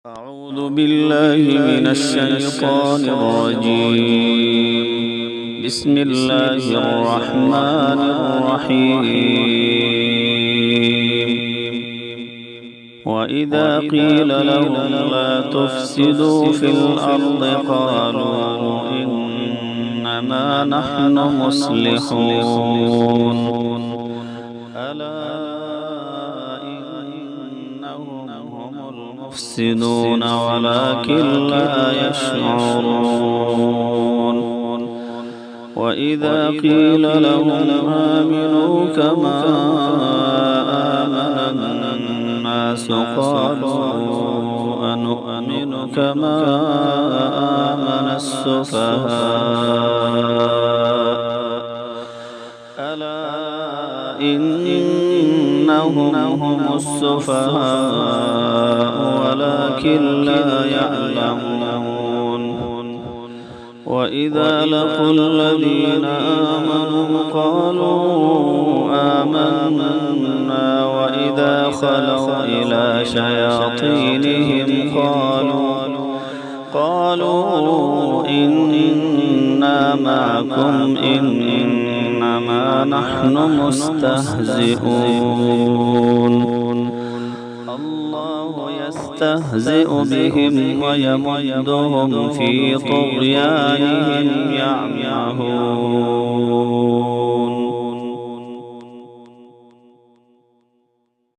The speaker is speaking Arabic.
أعوذ بالله من الشيطان الرجيم. بسم الله الرحمن الرحيم. وإذا قيل لهم لا تفسدوا في الأرض قالوا إنما نحن مصلحون. ألا يفسدون ولكن لا يشعرون. وإذا قيل لهم آمنوا كما آمن الناس قالوا أنؤمن كما آمن السفهاء ألا إنهم هم السفهاء ولكن لا يعلمون. وإذا لقوا الذين آمنوا قالوا آمنا وإذا خلوا إلى شياطينهم قالوا إنا معكم إنما نحن مستهزئون. الله يستهزئ بهم ويمدهم في طغيانهم يعمهون.